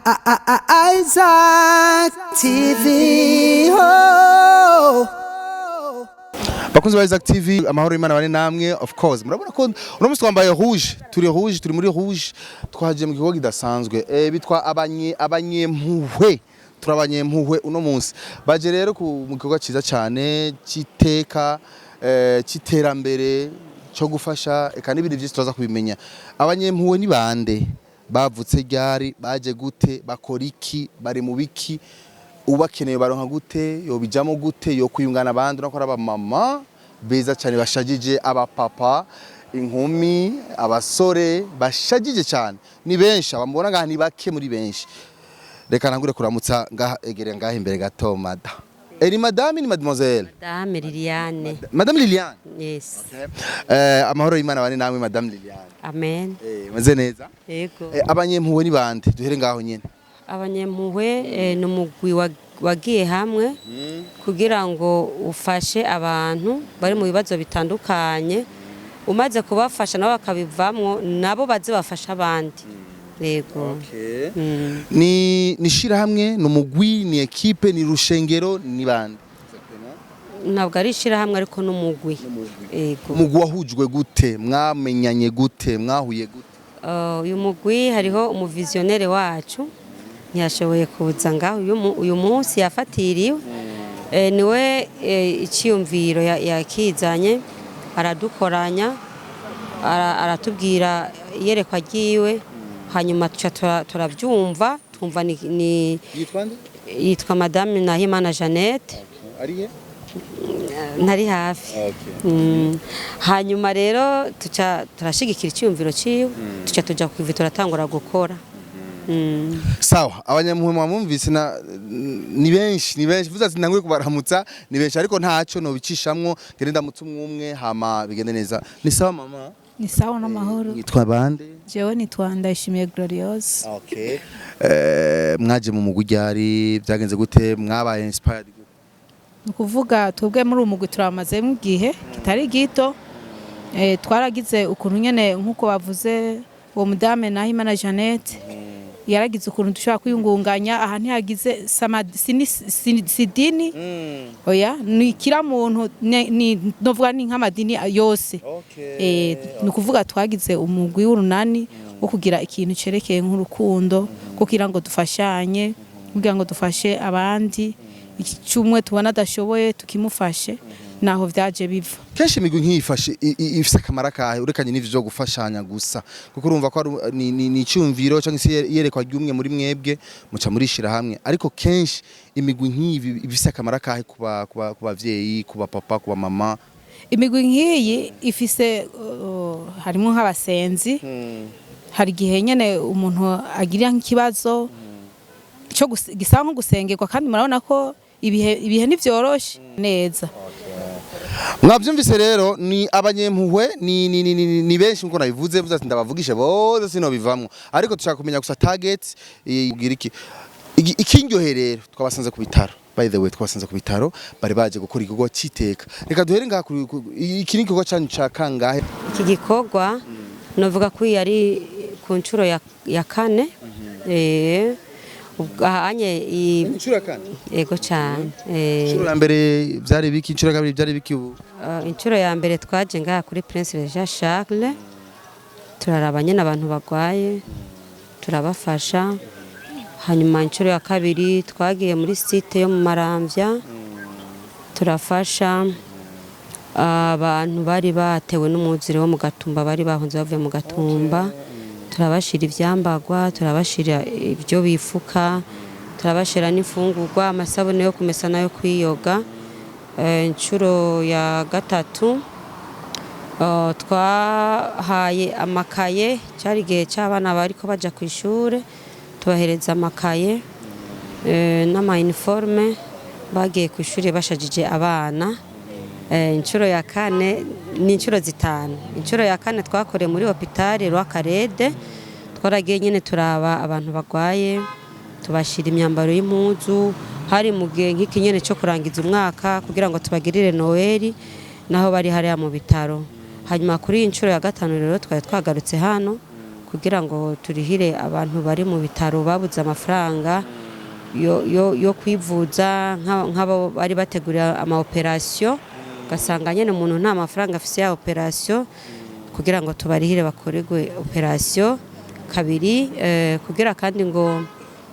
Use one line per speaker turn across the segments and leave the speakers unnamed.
Isaac TV. Oh. Bakunzi ba Isaac TV, amahoro y'Imana bane namwe. Of course murabona ko uno musi twambaye rouge, turi muri rouge, twaje mu gikorwa kidasanzwe bitwa abanyempuhwe. Turabanyempuhwe uno munsi baje rero mu gikorwa ciza cyane cyiteka cyiterambere cyo gufasha eka n'ibindi byinshi turaza kubimenya. Abanyempuhwe ni bande? Bavutse ryari? Baje gute? Bakora iki? Bari mu biki? Ubakeneye baronka gute? Yo bijamo gute? Yo kuyungana abandi no kora abamama beza cyane bashagije, abapapa, inkumi, abasore bashagije cyane. Ni benshi abambona ngaha, ni bake muri benshi. Reka nangure kuramutsa ngaha egere ngaha imbere gato mada. Eri madame ni mademoiselle?
Madame Liliane.
Madame Liliane?
Yes.
Okay. Amahoro y'Imana bane namwe Madame Liliane.
Amen.
Maze neza?
Yego.
Abanyempuhwe ni bande? Duhere ngaho nyene.
Abanyempuhwe ni umugwi wagiye hamwe kugira ngo ufashe abantu bari mu bibazo bitandukanye, umaze kubafasha nabo bakabivamwo, nabo baze bafasha abandi. Yego.
Okay. Ni shira hamwe, ni umugwi, ni equipe, ni rushengero, ni bande?
Ntabwo ari shira hamwe ariko n'umugwi. Yego.
Umugwi wahujwe gute? Mwamenyanye gute? Mwahuye gute?
Uyu mugwi hariho umuvisionnaire wacu ntiyashoboye kuza ngaho uyu munsi yafatiriwe. Niwe icyumviro yakizanye, aradukoranya, aratubwira iyerekwa ryiwe, hanyuma turabyumva, twumva ni yitwa Madame Nahimana Jeannette.
Ariye?
Ntari hafi. Hanyuma rero turashigikira icyumviro ciwe, tuja ku Ivyo turatangura gukora.
Sawa, abanyempuhwe mwumvise ni benshi vuza sinanguye kubaramutsa, ni benshi ariko ntacyo no bicishamwo, ngende ndamutse umwe hama bigende neza. Ni sawa mama?
Ni sawa n'amahoro.
Nitwa bande?
Jewe nitwa Ndayishimiye Gloriose.
Okay. Mwaje mu mugwi ryari? Byagenze gute? Mwabaye inspired gute?
Nukuvuga twebwe muri umugwi turamaze mu gihe kitari gito. Twaragize ukuntu nyene nkuko bavuze uwo Madame Nahimana Jeannette yaragize ukuntu dushaka kwiyungunganya, aha ntihagize sidini. Oya ni kira muntu novuga ni nk'amadini yose. Nukuvuga twagize umugwi w'urunani wo kugira ikintu cerekeye nk'urukundo, kugira ngo dufashanye, kugira ngo dufashe abandi, icumwe tubona adashoboye tukimufashe, naho vyaje biva.
Kenshi imigwi nk'ifashe ifise akamara kahe urekanye n'ivyo byo gufashanya gusa, kuko urumva ko ni icyumviro cyangwa se yerekwa ry'umwe muri mwebwe muca murishira hamwe, ariko kenshi imigwi nk'ivi ifise akamara kahe ku bavyeyi, ku bapapa, ku mama?
Imigwi nk'iyi ifise harimo nk'abasenzi. Hari gihe nyene umuntu agira nk'ikibazo cyo gisaba nko gusengerwa, kandi murabona ko ibihe nivyoroshe neza.
Mwavyumvise rero ni abanyempuhwe, ni benshi nko nabivuze, vuza ndabavugishe bose sino bivamwo, ariko tushaka kumenya gusa target ugira iki ikindyohe rero. Twabasanze ku Bitaro, by the way twabasanze ku Bitaro, bari baje gukora igikorwa cyiteka. Reka duhere ngaha iki ni igikorwa cyanyu ca kangahe?
Iki gikorwa novuga ko yari ku ncuro ya kane. Ubwanye
incuro kane.
Yego cyane.
Incuro ya mbere byari biki? Incuro ya kabiri byari biki? Ubu
incuro ya mbere twaje ngaha kuri Prince Jean Charles, turarabanye n'abantu bagwaye, turabafasha. Hanyuma incuro ya kabiri twagiye muri site yo mu Maramvya, turafasha abantu bari batewe n'umuzire wo mu Gatumba, bari bahunze bavuye mu Gatumba. Turabashira ivyambagwa, turabashira ibyo bifuka, turabashira n'ifungurwa, amasabune yo kumesa nayo kwiyoga. Incuro ya gatatu twahaye amakaye, cyari gihe cy'abana bariko baja ku ishure, tubahereza amakaye n'ama uniforme, bagiye ku ishure bashajije abana. Incuro ya kane ni incuro zitanu. Incuro ya kane twakoreye muri hopitali Rwakarede, twaragiye nyene turaba abantu bagwaye, tubashira imyambaro y'impuzu, hari mu gihe nk'iki nyene cyo kurangiza umwaka kugira ngo tubagirire Noel, naho bari hariya mu bitaro. Hanyuma kuri incuro ya gatanu rero twari twagarutse hano ku kugira ngo turihire abantu bari mu bitaro babuze amafaranga yo kwivuza nk'abo bari bategurira ama operation gasanga nyene umuntu nta mafaranga afise ya operation kugira ngo tubarihire bakorerwe operation kabiri kugira kandi ngo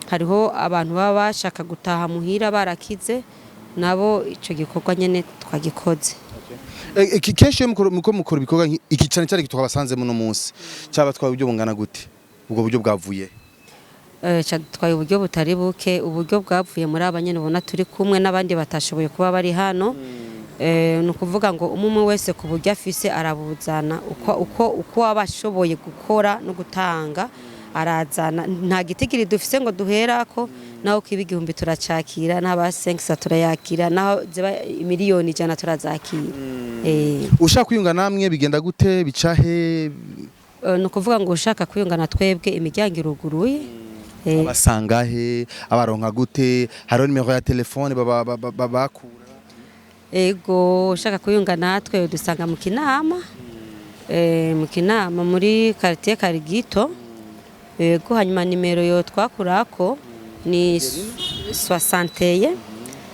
hariho abantu baba bashaka gutaha muhira barakize nabo ico gikorwa nyene twagikoze.
Kenshi muko mukora ibikorwa iki cyane cyane gitwa abasanze muno munsi cyaba twaye uburyo bungana gute ubwo buryo bwavuye
twaye uburyo butari buke uburyo bwavuye muri abanyene ubona turi kumwe n'abandi batashoboye kuba bari hano no kuvuga ngo umwe wese ku buryo afise arabuzana uko abashoboye gukora no gutanga arazana nta gitigiri dufise ngo duherako naho kiba 1000 turacakira n'aba 500 turayakira naho ziba miliyoni 100 turazakira.
Ushaka kwiyunga namwe bigenda gute bicahe
no kuvuga ngo ushaka kwiyunga na twebwe imiryango iruguruye
abasangahe abaronka gute hariho nimero ya telefone bakura
ego ushaka kwiyunga natwe dusanga mu Kinama muri quartier Karigito ego hanyuma nimero yo twakurako ni 61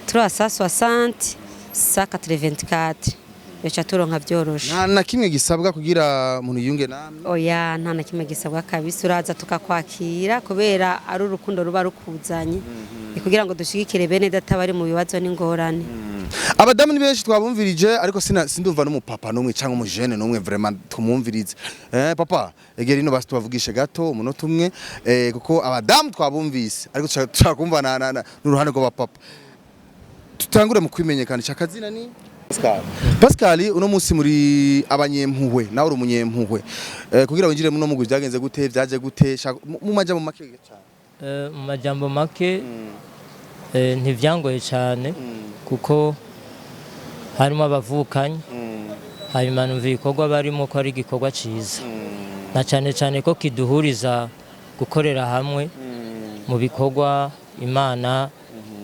360 184 yacha turonka byoroshe
nta na kimwe gisabwa kugira umuntu yunge namwe
oya nta na kimwe gisabwa kabisa uraza tukakwakira kubera ari urukundo ruba rukuzanye kugira ngo dushigikire bene data bari mu bibazo n'ingorane.
Abadamu ni benshi twabumvirije ariko sindumva n'umupapa numwe cyangwa umujene numwe vraiment tumumvirize papa egera ino basi tubavugishe gato umunota umwe kuko abadamu twabumvise ariko turakumva n'uruhande rwa papa tutangure mu kwimenyekanisha akazina ni Pascal uno munsi muri abanyempuhwe nawe uri umunyempuhwe kugira winjire muno mugwi byagenze gute byaje gute mu majambo make cyane
mu majambo make ntivyangoye cyane kuko harimo abavukanye hanyuma numva ibikorwa barimo ko ari igikorwa ciza na cyane cyane ko kiduhuriza gukorera hamwe mu bikorwa Imana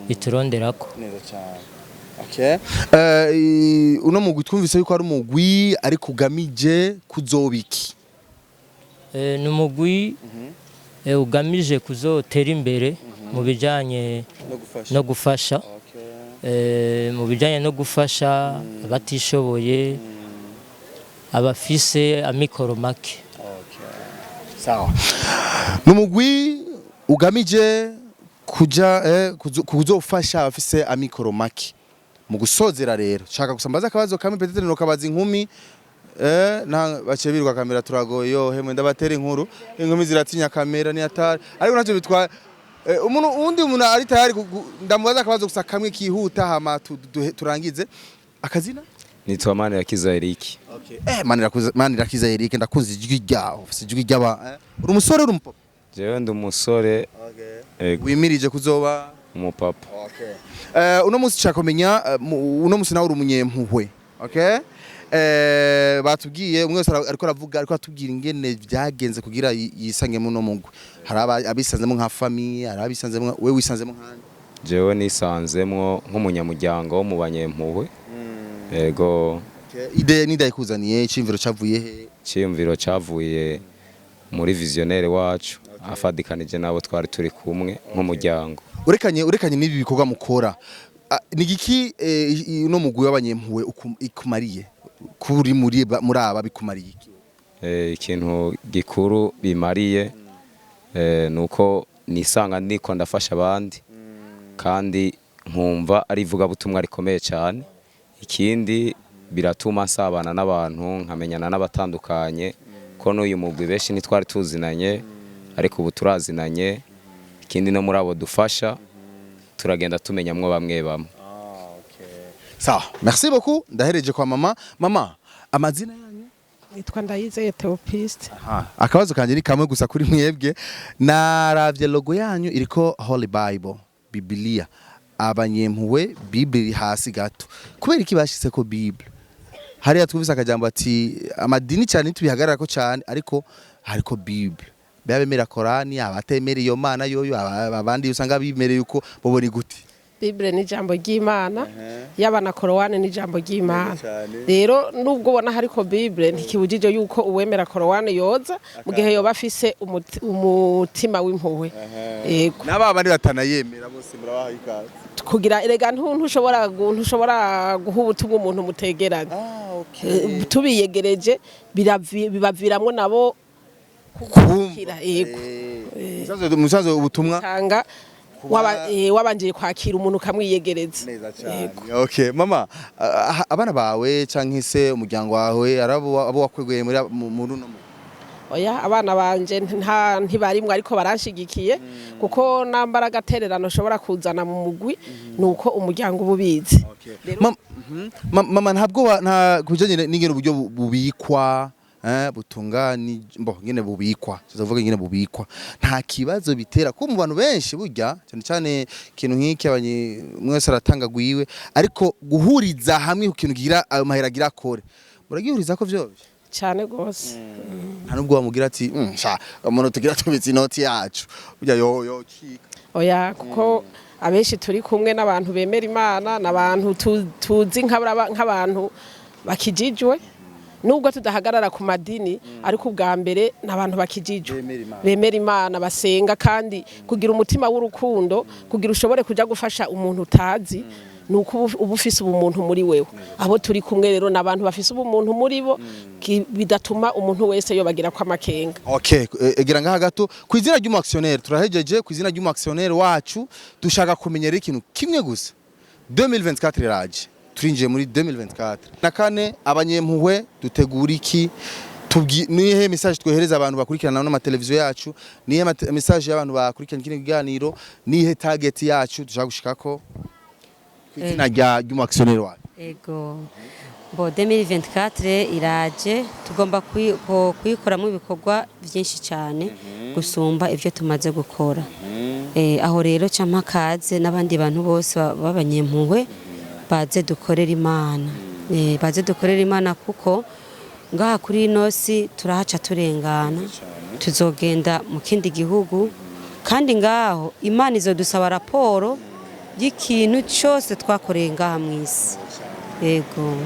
ituronderako
neza cyane. Okay. Uno mugwi twumvise yuko ari umugwi ari kugamije kuzobiki
ni umugwi ugamije kuzotera imbere mu bijanye no gufasha mu bijanye no gufasha abatishoboye abafise amikoro make.
Sawa. Numugwi ugamije kuzofasha abafise amikoro make mu gusozera rero shaka gusambaza akabazo kamwe petete no kabaza inkumi bacebirwa kamera turagoyo hemwe ndabatera inkuru inkumi ziratinya kamera ni atari ariko nacyo bitwa umuntu ari tayari ndamubaza akabazo gusa kamwe kihuta hama turangize akazina
nitwa Manirakiza Eric.
Okay. Manirakiza Eric ndakunze ijwi ryaho ijwi ry'aba uri umusore uri umupapa
jewe ndi umusore.
Okay. Wimirije kuzoba
umupapa.
Okay. Uno munsi cyakomenya uno munsi nawe uri umunyempuhwe. Okay? Batubwiye umwe wese ariko aravuga ariko atubwira ingene byagenze kugira yisange mu no mugwe. Hari abisanzemo nka famille, hari abisanzemo we wisanzemo nkande.
Jewe nisanzemo nk'umunyamuryango wo mu Banyempuhwe. Ego.
Ide ni ndayikuzaniye cimviro cavuye he?
Cimviro cavuye muri visionnaire wacu afadikanije nabo twari turi kumwe nk'umuryango.
Urekanye n'ibi bikorwa mukora. Ni giki uno mugwi w'Abanyempuhwe ikumariye? Kuri muri aba bikumariye iki?
Ikintu gikuru bimariye nuko nisanga ndiko ndafasha abandi kandi nkumva ari vuga butumwa rikomeye cyane. Ikindi biratuma nsabana n'abantu nkamenyana n'abatandukanye ko n'uyu mugwi benshi nitwari tuzinanye ariko ubu turazinanye. Ikindi no muri abo dufasha turagenda tumenyamwe bamwe bamwe.
Sawa, merci beaucoup. Ndahereje kwa mama amazina yanyu
nitwa Ndayizeye Theopiste.
Akabazo kanje ni kamwe gusa kuri mwebwe naravye logo yanyu iriko Holy Bible Biblia Abanyempuhwe Bible hasi gato kubera iki bashitse ko Bible hariya twumvise akajambo ati amadini cyane tubihagarara ko cyane ariko hariko Bible babemera Korani abatemera iyo mana yoyo abandi usanga bimereye uko bobori gute
Bible ni ijambo ry'Imana y'abana korowani ni ijambo ry'Imana rero nubwo ubona hariko Bible ntikibujije yuko uwemera korowani yoza mu gihe yoba afise umutima w'impuhwe yego
n'aba bari batanayemera bose murabaha ikaze
kugira erega ntushobora guha ubutumwa umuntu mutegeranye tubiyegereje bibaviramwo nabo kumvira yego
musazo ubutumwa
tanga wabangiye kwakira umuntu kamwiyegereza
neza cyane okay mama abana bawe canke se umuryango wawe arabo abo wakwegeye muri runo
oya abana banje ntibarimwe ariko baranshigikiye kuko nambara gatererano ushobora kuzana mu mugwi nuko umuryango ububizi
mama ntabwo nta kujanye n'ingene uburyo bubikwa butungani ngene bubikwa tuzavuga ngene bubikwa nta kibazo bitera ko mu bantu benshi burya cyane cyane ikintu nk'iki mwese aratanga gwiwe ariko guhuriza hamwe ku kintu gira ayo mahera gira kore muragihuriza ko vyovye
cyane gose
nta nubwo bamugira ati umuntu tugira tubitse inoti yacu burya yo cika
oya kuko abenshi turi kumwe n'abantu bemera Imana n'abantu tuzi nk'abantu bakijijwe nubwo tudahagarara ku madini ariko ubwa mbere n'abantu bakijijwe bemera Imana basenga kandi kugira umutima w'urukundo kugira ushobore kuja gufasha umuntu utazi nuko ubu ufise ubumuntu muri wewe abo turi kumwe rero n'abantu bafise ubumuntu muri bo bidatuma umuntu wese yobagira kwa makenga
okay egira ngaha gato ku izina ry'umuactionnaire turahejeje ku izina ry'umuactionnaire wacu dushaka kumenyera ikintu kimwe gusa 2024 raje turinjiye muri 2024 na kane abanyempuhwe dutegura iki nihe message twohereza abantu bakurikirana n'amateleviziyo yacu nihe message y'abantu bakurikirana kino kiganiro nihe target yacu dushaka gushikako kwizina ry'umuactionnaire wacu
ego bo 2024 iraje tugomba kuyikoramo ibikorwa byinshi cyane gusumba ivyo tumaze gukora aho rero campakaze n'abandi bantu bose babanyempuhwe baze dukorera Imana kuko ngaha kuri inosi turahaca turengana tuzogenda mu kindi gihugu kandi ngaho Imana izodusaba raporo y'ikintu cyose twakoreye ngaha mw'isi yego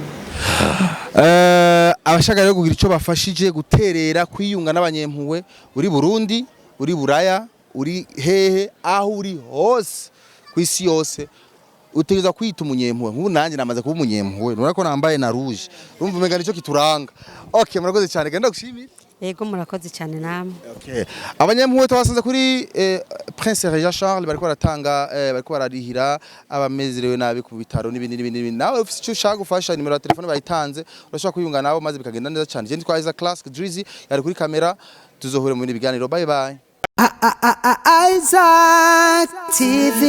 abashaka rero kugira ico bafashije guterera kwiyunga n'abanyempuhwe uri Burundi uri Buraya uri hehe aho uri hose kwisi yose utegeza kwita umunyempuhwe nk'ubu nanjye namaze kuba umunyempuhwe nurako nambaye na rouge urumva umenga nico kituranga okay murakoze cyane genda gushimira
yego murakoze cyane namwe
okay abanyempuhwe twasanze kuri Prince Regent Charles bariko baratanga bariko bararihira abamezerewe nabi ku bitaro n'ibindi nawe ufite icyo ushaka gufasha nimero ya telefone bayitanze urashobora kuyunga nabo maze bikagenda neza cyane je nditwa Classic Drizzy yari kuri kamera tuzohure mu bindi biganiro bye bye Isaac TV